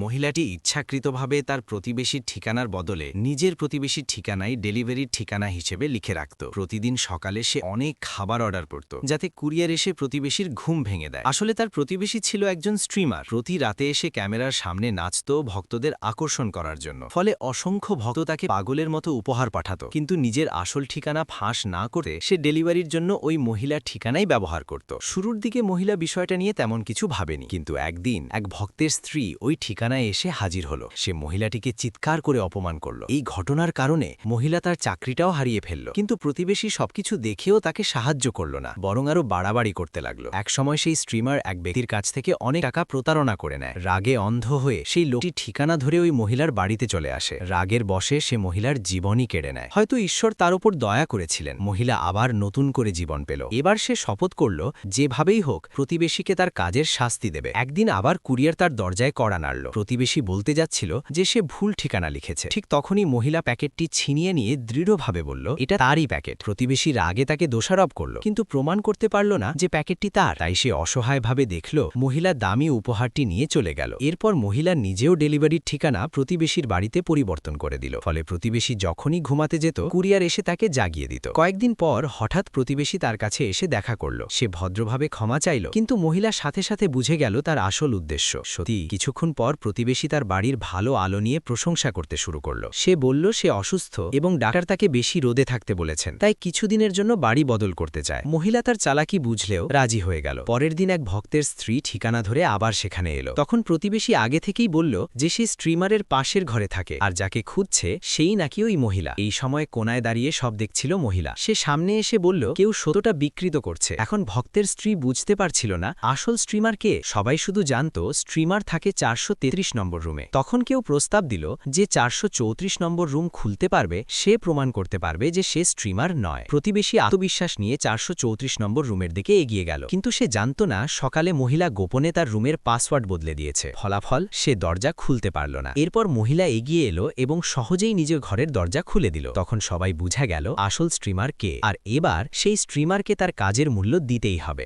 মহিলাটি ইচ্ছাকৃতভাবে তার প্রতিবেশীর ঠিকানার বদলে নিজের প্রতিবেশীর ঠিকানায় ডেলিভারির ঠিকানা হিসেবে লিখে রাখত। প্রতিদিন সকালে সে অনেক খাবার অর্ডার করত, যাতে কুরিয়ার এসে প্রতিবেশীর ঘুম ভেঙে দেয়। আসলে তার প্রতিবেশী ছিল একজন স্ট্রিমার। প্রতি রাতে এসে ক্যামেরার সামনে নাচত ভক্তদের আকর্ষণ করার জন্য। ফলে অসংখ্য ভক্ত তাকে পাগলের মতো উপহার পাঠাত। কিন্তু নিজের আসল ঠিকানা ফাঁস না করে সে ডেলিভারির জন্য ওই মহিলার ঠিকানাই ব্যবহার করত। শুরুর দিকে মহিলা বিষয়টা নিয়ে তেমন কিছু ভাবেনি, কিন্তু একদিন এক ভক্তের স্ত্রী ওই ঠিকানায় এসে হাজির হলো। সে মহিলাটিকে চিৎকার করে অপমান করল। এই ঘটনার কারণে মহিলা তার চাকরিটাও হারিয়ে ফেলল। কিন্তু প্রতিবেশী সবকিছু দেখেও তাকে সাহায্য করল না, বরং আরো বাড়াবাড়ি করতে লাগলো। একসময় সেই স্ট্রিমার এক ব্যক্তির কাছ থেকে অনেক টাকা প্রতারণা করে নেয়। রাগে অন্ধ হয়ে সেই লোকটি ঠিকানা ধরে ওই মহিলার বাড়িতে চলে আসে। রাগের বশে সে মহিলার জীবনই কেড়ে নেয়। হয়তো ঈশ্বর তার উপর দয়া করেছিলেন, মহিলা আবার নতুন করে জীবন পেল। এবার সে শপথ করল যেভাবেই হোক প্রতিবেশীকে তার কাজের শাস্তি দেবে। একদিন আবার কুরিয়ার তার দরজায় কড়া নাড়ল। প্রতিবেশী বলতে যাচ্ছিল যে সে ভুল ঠিকানা লিখেছে। ঠিক তখনই মহিলা প্যাকেটটি ছিনিয়ে নিয়ে দৃঢ়ভাবে বলল এটা তারই প্যাকেট। প্রতিবেশী রাগে তাকে দোষারোপ করল, কিন্তু প্রমাণ করতে পারল না যে প্যাকেটটি তার। তাই সে অসহায়ভাবে দেখল মহিলা দামি উপহারটি নিয়ে চলে গেল। এরপর মহিলা নিজেও ডেলিভারির ঠিকানা প্রতিবেশীর বাড়িতে পরিবর্তন করে দিল। ফলে প্রতিবেশী যখনই ঘুমাতে যেত কুরিয়ার এসে তাকে জাগিয়ে দিত। কয়েকদিন পর হঠাৎ প্রতিবেশী তার কাছে এসে দেখা করল। সে ভদ্রভাবে ক্ষমা চাইল, কিন্তু মহিলা সাথে সাথে বুঝে গেল তার আসল উদ্দেশ্য। সত্যি কিছুক্ষণ পর প্রতিবেশী তার বাড়ির ভালো আলো নিয়ে প্রশংসা করতে শুরু করল। সে বলল সে অসুস্থ এবং ডাক্তার তাকে বেশি রোদে থাকতে বলেছেন, তাই কিছুদিনের জন্য বাড়ি বদল করতে চায়। মহিলা তার চালাকি বুঝলেও রাজি হয়ে গেল। পরের দিন এক ভক্তের স্ত্রী ঠিকানা ধরে আবার সেখানে এলো। তখন প্রতিবেশী আগে থেকেই বলল যে সে স্ট্রিমারের পাশের ঘরে থাকে আর যাকে খুঁজছে সেই নাকি ওই মহিলা। এই সময় কোনায় দাঁড়িয়ে সব দেখছিল মহিলা। সে সামনে এসে বলল কেউ সত্যটা বিকৃত করছে। এখন ভক্তের স্ত্রী বুঝতে পারছিল না আসল স্ট্রিমার কে। সবাই শুধু জানত স্ট্রিমার থাকে 433 নম্বর রুমে। তখন কেউ প্রস্তাব দিল যে 434 নম্বর রুম খুলতে পারবে সে প্রমাণ করতে পারবে যে সে স্ট্রিমার নয়। প্রতিবেশী আত্মবিশ্বাস নিয়ে 434 নম্বর রুমের দিকে এগিয়ে গেল, কিন্তু সে জানত না সকালে মহিলা গোপনে তার রুমের পাসওয়ার্ড বদলে দিয়েছে। ফলাফল সে দরজা খুলতে পারল না। এরপর মহিলা এগিয়ে এলো এবং সহজেই নিজের ঘরের দরজা খুলে দিল। তখন সবাই বুঝা গেল আসল স্ট্রিমার কে, আর এবার সেই স্ট্রিমারকে তার কাজের মূল্য দিতেই হবে।